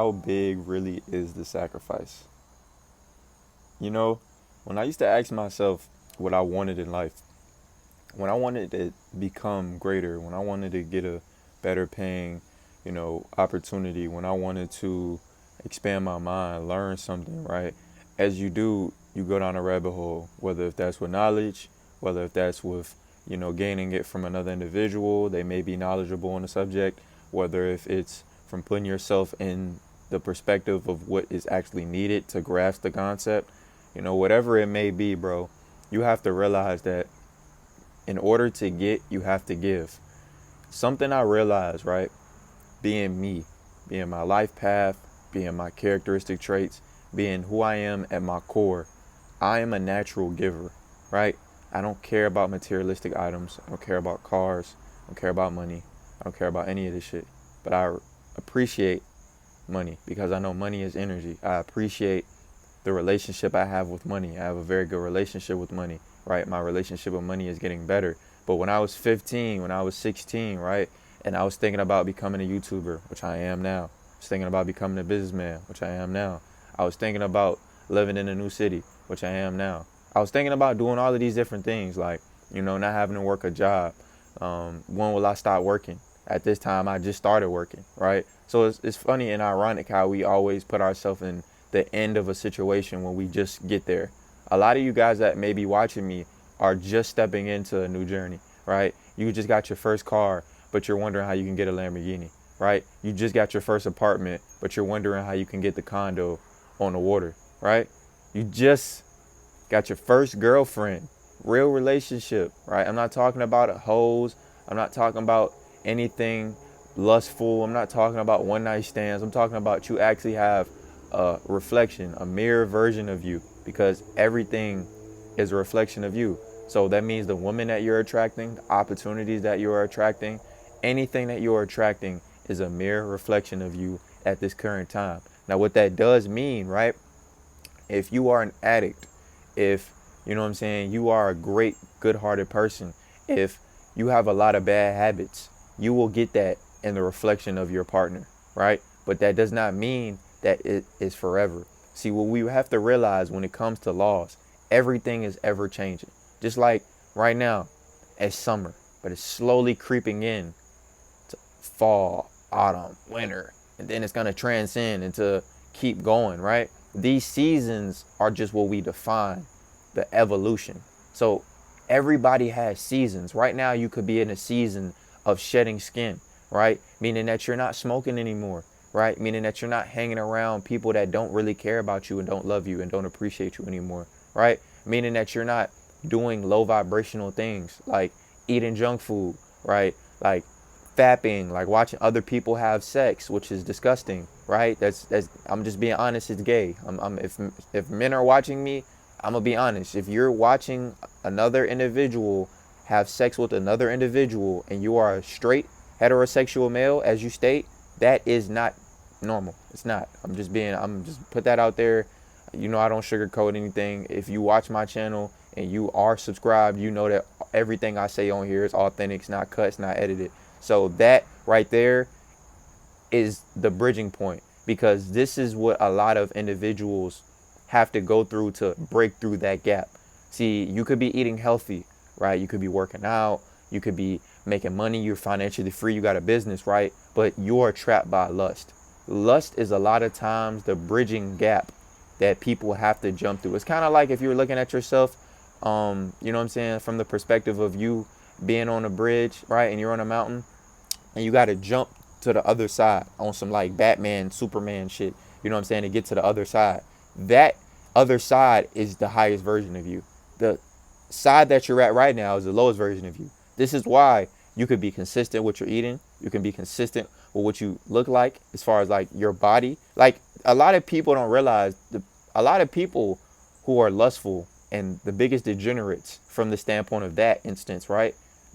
How big really is the sacrifice? You know, when I used to ask myself what I wanted in life, when I wanted to become greater, when I wanted to get a better paying, opportunity, when I wanted to expand my mind, learn something, right? As you do, you go down a rabbit hole, whether if that's with knowledge, whether if that's with, gaining it from another individual, they may be knowledgeable on the subject, whether if it's from putting yourself in the perspective of what is actually needed to grasp the concept, whatever it may be, bro, you have to realize that in order to get, you have to give. Something I realized, right? Being me, being my life path, being my characteristic traits, being who I am at my core, I am a natural giver, right? I don't care about materialistic items. I don't care about cars. I don't care about money. I don't care about any of this shit. But I appreciate money because I know money is energy. I appreciate the relationship I have with money. I have a very good relationship with money, right? My relationship with money is getting better. But when I was 15, when I was 16, right, and I was thinking about becoming a YouTuber, which I am now. I was thinking about becoming a businessman, which I am now. I was thinking about living in a new city, which I am now. I was thinking about doing all of these different things, like, not having to work a job. When will I stop working? At this time, I just started working, right? So it's funny and ironic how we always put ourselves in the end of a situation when we just get there. A lot of you guys that may be watching me are just stepping into a new journey, right? You just got your first car, but you're wondering how you can get a Lamborghini, right? You just got your first apartment, but you're wondering how you can get the condo on the water, right? You just got your first girlfriend, real relationship, right? I'm not talking about hoes. I'm not talking about anything lustful. I'm not talking about one night stands. I'm talking about you actually have a reflection, a mirror version of you, because everything is a reflection of you. So that means the woman that you're attracting, the opportunities that you are attracting, anything that you're attracting is a mirror reflection of you at this current time. Now, what that does mean, right? If you are an addict, if you know what I'm saying, you are a great, good-hearted person, if you have a lot of bad habits, you will get that in the reflection of your partner, right? But that does not mean that it is forever. See, what we have to realize when it comes to laws, everything is ever changing. Just like right now, it's summer, but it's slowly creeping in to fall, autumn, winter, and then it's gonna transcend into keep going, right? These seasons are just what we define the evolution. So everybody has seasons. Right now, you could be in a season of shedding skin, right? Meaning that you're not smoking anymore, right? Meaning that you're not hanging around people that don't really care about you and don't love you and don't appreciate you anymore, right? Meaning that you're not doing low vibrational things like eating junk food, right? Like fapping, like watching other people have sex, which is disgusting, right? That's I'm just being honest. It's gay. If men are watching me, I'm gonna be honest. If you're watching another individual have sex with another individual and you are a straight heterosexual male, as you state, that is not normal. It's not. I'm just put that out there. I don't sugarcoat anything. If you watch my channel and you are subscribed, you know that everything I say on here is authentic. It's not cut. It's not edited. So that right there is the bridging point, because this is what a lot of individuals have to go through to break through that gap. See, you could be eating healthy, right? You could be working out. You could be making money. You're financially free. You got a business, right? But you are trapped by lust. Lust is a lot of times the bridging gap that people have to jump through. It's kind of like if you're looking at yourself, you know what I'm saying, from the perspective of you being on a bridge, right? And you're on a mountain and you got to jump to the other side on some like Batman, Superman shit. You know what I'm saying? To get to the other side. That other side is the highest version of you. The side that you're at right now is the lowest version of you. This is why you could be consistent with your eating. You can be consistent with what you look like as far as like your body. Like a lot of people don't realize a lot of people who are lustful and the biggest degenerates from the standpoint of that instance, right?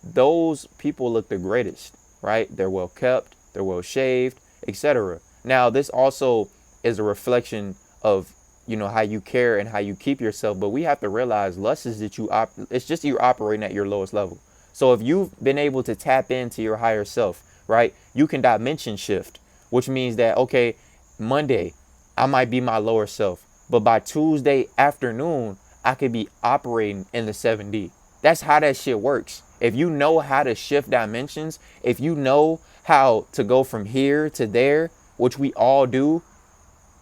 Those people look the greatest, right? They're well kept, they're well shaved, etc. Now, this also is a reflection of how you care and how you keep yourself, but we have to realize lust is that it's just you're operating at your lowest level. So if you've been able to tap into your higher self, right, you can dimension shift, which means that okay, Monday, I might be my lower self. But by Tuesday afternoon, I could be operating in the 7D. That's how that shit works. If you know how to shift dimensions, if you know how to go from here to there, which we all do,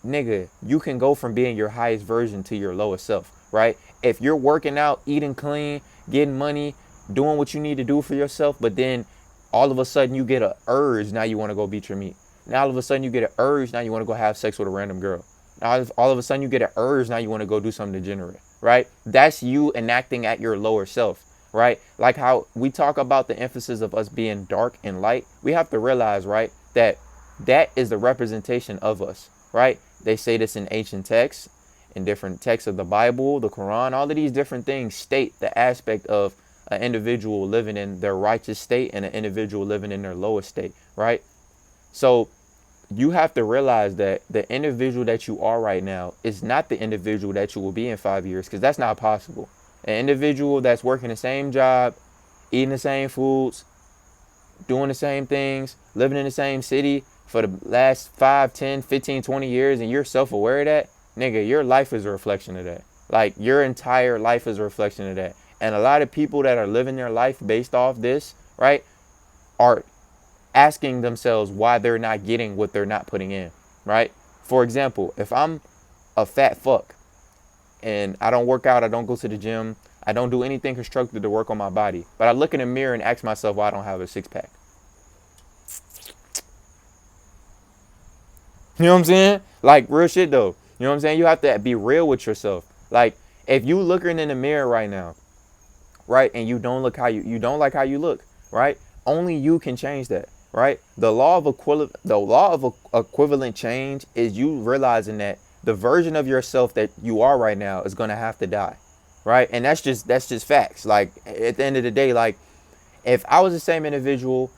nigga, you can go from being your highest version to your lowest self, right? If you're working out, eating clean, getting money, doing what you need to do for yourself, but then all of a sudden you get an urge, now you want to go beat your meat. Now all of a sudden you get an urge, now you want to go have sex with a random girl. Now all of a sudden you get an urge, now you want to go do something degenerate, right? That's you enacting at your lower self, right? Like how we talk about the emphasis of us being dark and light. We have to realize, right, that that is the representation of us, right? They say this in ancient texts, in different texts of the Bible, the Quran. All of these different things state the aspect of an individual living in their righteous state and an individual living in their lowest state, right? So you have to realize that the individual that you are right now is not the individual that you will be in 5 years, because that's not possible. An individual that's working the same job, eating the same foods, doing the same things, living in the same city for the last 5, 10, 15, 20 years, and you're self-aware of that, nigga, your life is a reflection of that. Like, your entire life is a reflection of that. And a lot of people that are living their life based off this, right, are asking themselves why they're not getting what they're not putting in, right? For example, if I'm a fat fuck and I don't work out, I don't go to the gym, I don't do anything constructive to work on my body, but I look in the mirror and ask myself why I don't have a six-pack. You know what I'm saying? Like, real shit though. You know what I'm saying? You have to be real with yourself. Like, if you looking in the mirror right now, right, and you don't look how you don't like how you look, right? Only you can change that, right? The law of equivalent change is you realizing that the version of yourself that you are right now is gonna have to die, right? And that's just facts. Like, at the end of the day, like, if I was the same individual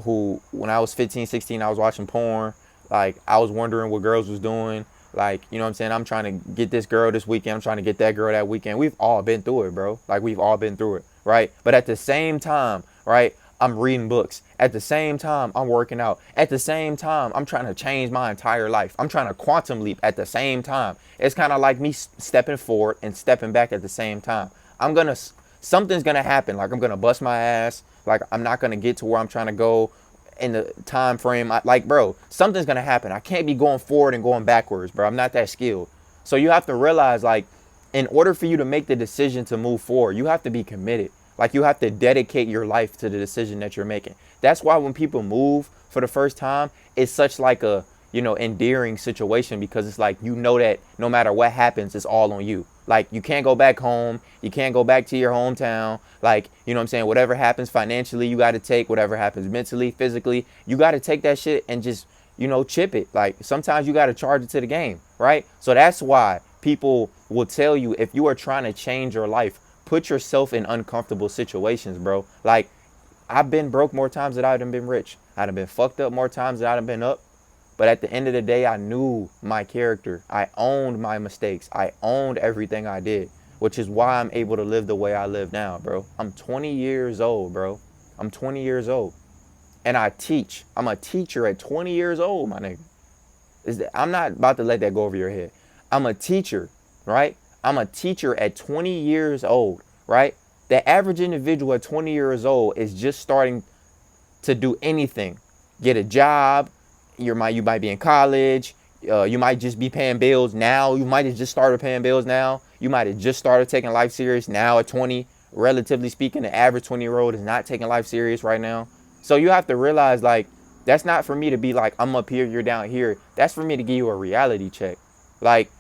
who, when I was 15, 16, I was watching porn, like, I was wondering what girls was doing. Like, you know what I'm saying? I'm trying to get this girl this weekend. I'm trying to get that girl that weekend. We've all been through it, bro. Like, we've all been through it, right? But at the same time, right, I'm reading books. At the same time, I'm working out. At the same time, I'm trying to change my entire life. I'm trying to quantum leap at the same time. It's kind of like me stepping forward and stepping back at the same time. Something's going to happen. Like, I'm going to bust my ass. Like, I'm not going to get to where I'm trying to go in the time frame. Like, bro, something's gonna happen. I can't be going forward and going backwards, bro. I'm not that skilled. So you have to realize, like, in order for you to make the decision to move forward, you have to be committed. Like, you have to dedicate your life to the decision that you're making. That's why when people move for the first time, it's such like a, you know, endearing situation, because it's like, you know, that no matter what happens, it's all on you. Like, you can't go back home. You can't go back to your hometown. Like, you know what I'm saying? Whatever happens financially, you got to take. Whatever happens mentally, physically, you got to take that shit and just, you know, chip it. Like, sometimes you got to charge it to the game, right? So that's why people will tell you, if you are trying to change your life, put yourself in uncomfortable situations, bro. Like, I've been broke more times than I've been rich. I've been fucked up more times than I've been up. But at the end of the day, I knew my character. I owned my mistakes. I owned everything I did, which is why I'm able to live the way I live now, bro. I'm 20 years old, bro. I'm 20 years old. And I teach. I'm a teacher at 20 years old, my nigga. I'm not about to let that go over your head. I'm a teacher, right? I'm a teacher at 20 years old, right? The average individual at 20 years old is just starting to do anything. Get a job. You might be in college. You might just be paying bills now. You might have just started paying bills now. You might have just started taking life serious now at 20. Relatively speaking, the average 20-year-old is not taking life serious right now. So you have to realize, like, that's not for me to be like, I'm up here, you're down here. That's for me to give you a reality check. Like,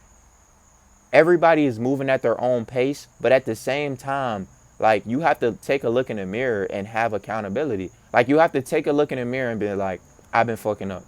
everybody is moving at their own pace, but at the same time, like, you have to take a look in the mirror and have accountability. Like, you have to take a look in the mirror and be like, I've been fucking up.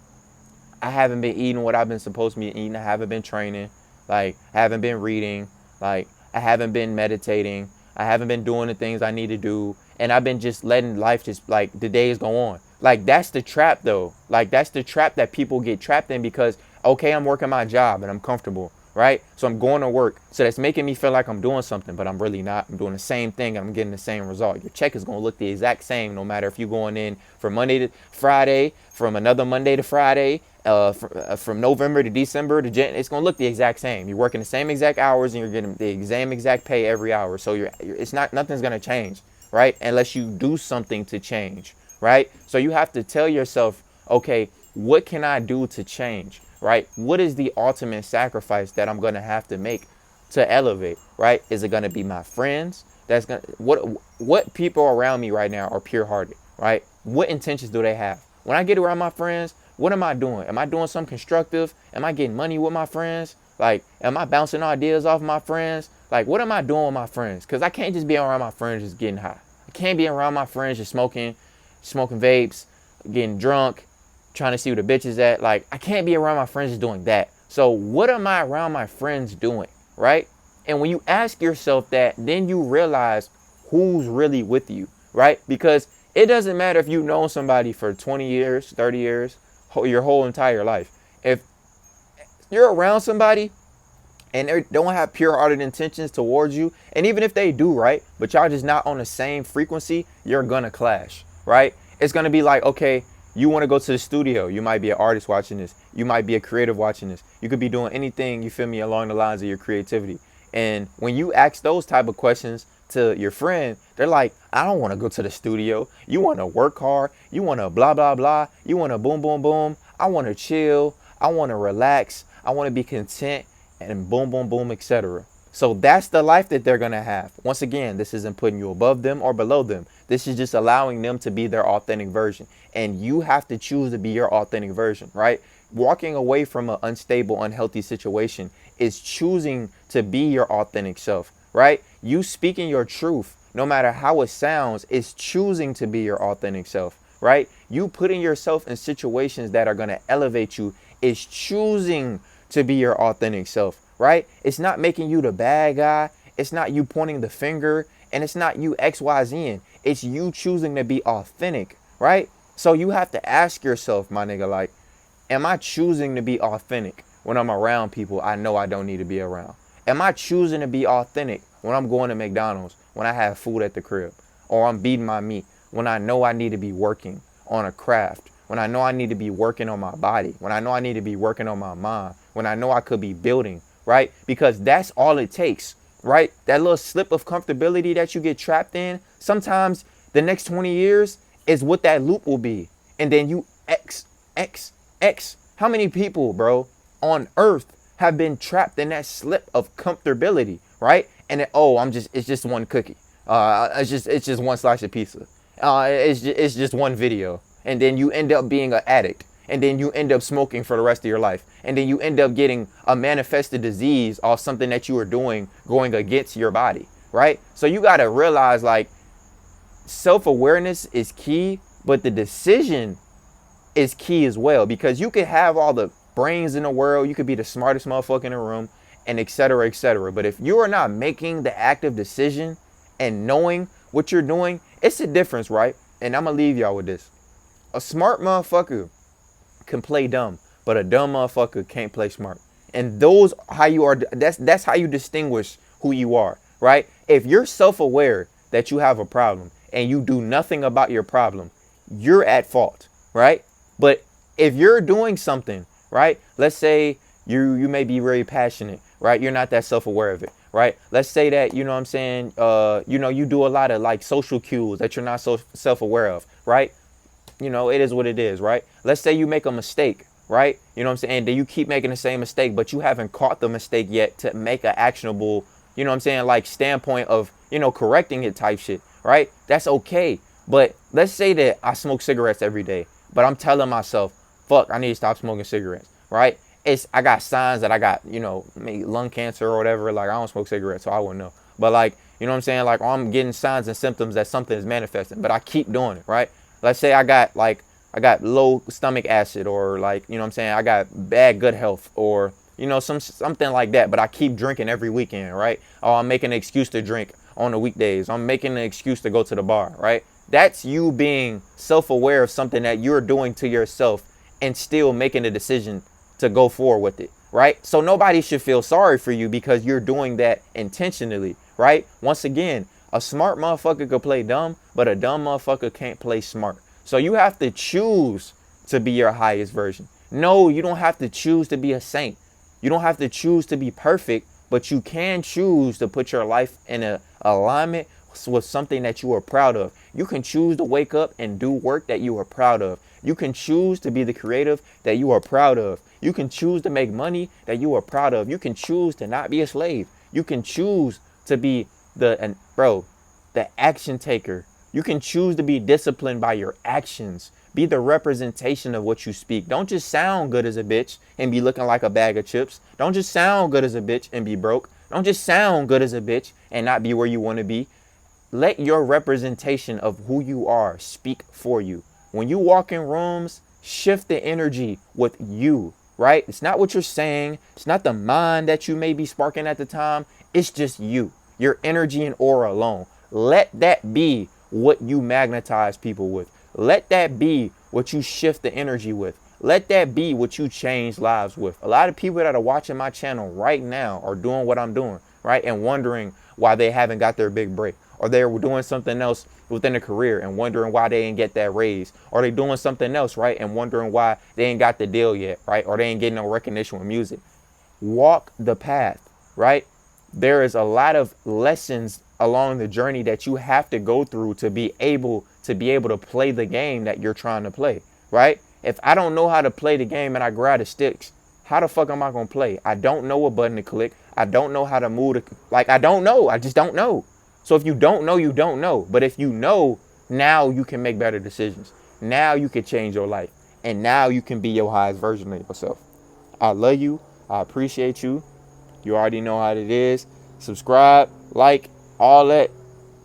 I haven't been eating what I've been supposed to be eating. I haven't been training. Like, I haven't been reading. Like, I haven't been meditating. I haven't been doing the things I need to do. And I've been just letting life just, like, the days go on. Like, that's the trap, though. Like, that's the trap that people get trapped in, because, okay, I'm working my job and I'm comfortable, right? So I'm going to work. So that's making me feel like I'm doing something, but I'm really not. I'm doing the same thing and I'm getting the same result. Your check is going to look the exact same no matter if you're going in from Monday to Friday, from another Monday to Friday, from November to December to Jan. It's going to look the exact same. You're working the same exact hours and you're getting the same exact pay every hour. So it's not, nothing's going to change, right? Unless you do something to change, right? So you have to tell yourself, okay, what can I do to change? Right? What is the ultimate sacrifice that I'm going to have to make to elevate? Right? Is it going to be my friends? That's going to, what people around me right now are pure hearted, right? What intentions do they have? When I get around my friends, what am I doing? Am I doing something constructive? Am I getting money with my friends? Like, am I bouncing ideas off my friends? Like, what am I doing with my friends? Because I can't just be around my friends just getting high. I can't be around my friends just smoking vapes, getting drunk, trying to see where the bitch is at. Like, I can't be around my friends just doing that. So what am I around my friends doing, right? And when you ask yourself that, then you realize who's really with you, right? Because it doesn't matter if you've known somebody for 20 years, 30 years, your whole entire life. If you're around somebody and they don't have pure-hearted intentions towards you, and even if they do, right, but y'all just not on the same frequency, you're gonna clash, right? It's gonna be like, okay, you want to go to the studio. You might be an artist watching this. You might be a creative watching this. You could be doing anything, you feel me, along the lines of your creativity. And when you ask those type of questions to your friend, they're like, I don't want to go to the studio. You want to work hard. You want to blah, blah, blah. You want to boom, boom, boom. I want to chill. I want to relax. I want to be content and boom, boom, boom, etc. So that's the life that they're going to have. Once again, this isn't putting you above them or below them. This is just allowing them to be their authentic version. And you have to choose to be your authentic version, right? Walking away from an unstable, unhealthy situation is choosing to be your authentic self, right? You speaking your truth, no matter how it sounds, is choosing to be your authentic self, right? You putting yourself in situations that are going to elevate you is choosing to be your authentic self, right? It's not making you the bad guy. It's not you pointing the finger, and it's not you XYZing. It's you choosing to be authentic, right? So you have to ask yourself, my nigga, like, am I choosing to be authentic when I'm around people I know I don't need to be around? Am I choosing to be authentic when I'm going to McDonald's, when I have food at the crib, or I'm beating my meat, when I know I need to be working on a craft, when I know I need to be working on my body, when I know I need to be working on my mind, when I know I could be building, right? Because that's all it takes, right? That little slip of comfortability that you get trapped in, sometimes the next 20 years is what that loop will be. And then you X. How many people, bro, on earth have been trapped in that slip of comfortability, right? And then, oh, it's just one cookie. It's just one slice of pizza. It's just one video. And then you end up being an addict. And then you end up smoking for the rest of your life. And then you end up getting a manifested disease off something that you were doing going against your body, right? So you got to realize, like, self-awareness is key, but the decision is key as well, because you could have all the brains in the world, you could be the smartest motherfucker in the room, and etc., etc. But if you are not making the active decision and knowing what you're doing, it's a difference, right? And I'm gonna leave y'all with this. A smart motherfucker can play dumb, but a dumb motherfucker can't play smart. And those how you are, that's how you distinguish who you are, right? If you're self-aware that you have a problem and you do nothing about your problem, you're at fault, right? But if you're doing something, right? Let's say you may be very passionate, right? You're not that self-aware of it, right? Let's say that, you know what I'm saying, you do a lot of like social cues that you're not so self-aware of, right? You know, it is what it is, right? Let's say you make a mistake, right? You know what I'm saying? And then you keep making the same mistake, but you haven't caught the mistake yet to make an actionable, you know what I'm saying, like standpoint of, correcting it type shit, right? That's okay. But let's say that I smoke cigarettes every day, but I'm telling myself, fuck, I need to stop smoking cigarettes, right? I got signs that I got, maybe lung cancer or whatever. Like, I don't smoke cigarettes, so I wouldn't know. But like, you know what I'm saying? Like, I'm getting signs and symptoms that something is manifesting, but I keep doing it, right? Let's say I got low stomach acid, or like, you know what I'm saying, I got bad gut health, or, something like that, but I keep drinking every weekend, right? Oh, I'm making an excuse to drink on the weekdays. I'm making an excuse to go to the bar, right? That's you being self-aware of something that you're doing to yourself and still making a decision to go forward with it, right? So nobody should feel sorry for you because you're doing that intentionally, right? Once again, a smart motherfucker could play dumb, but a dumb motherfucker can't play smart. So you have to choose to be your highest version. No, you don't have to choose to be a saint. You don't have to choose to be perfect, but you can choose to put your life in a alignment with something that you are proud of. You can choose to wake up and do work that you are proud of. You can choose to be the creative that you are proud of. You can choose to make money that you are proud of. You can choose to not be a slave. You can choose to be the action taker. You can choose to be disciplined by your actions. Be the representation of what you speak. Don't just sound good as a bitch and be looking like a bag of chips. Don't just sound good as a bitch and be broke. Don't just sound good as a bitch and not be where you want to be. Let your representation of who you are speak for you. When you walk in rooms, shift the energy with you, right? It's not what you're saying. It's not the mind that you may be sparking at the time. It's just you, your energy and aura alone. Let that be what you magnetize people with. Let that be what you shift the energy with. Let that be what you change lives with. A lot of people that are watching my channel right now are doing what I'm doing, right? And wondering why they haven't got their big break. Or they're doing something else within a career and wondering why they ain't get that raise. Or they doing something else, right? And wondering why they ain't got the deal yet, right? Or they ain't getting no recognition with music. Walk the path, right? There is a lot of lessons along the journey that you have to go through to be able to play the game that you're trying to play, right? If I don't know how to play the game and I grab the sticks, how the fuck am I gonna play? I don't know what button to click. I don't know how to move. I don't know. I just don't know. So if you don't know, you don't know. But if you know, now you can make better decisions. Now you can change your life. And now you can be your highest version of yourself. I love you. I appreciate you. You already know how it is. Subscribe, like, all that.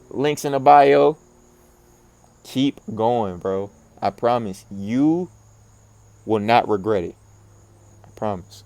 Links in the bio. Keep going, bro. I promise you will not regret it. I promise.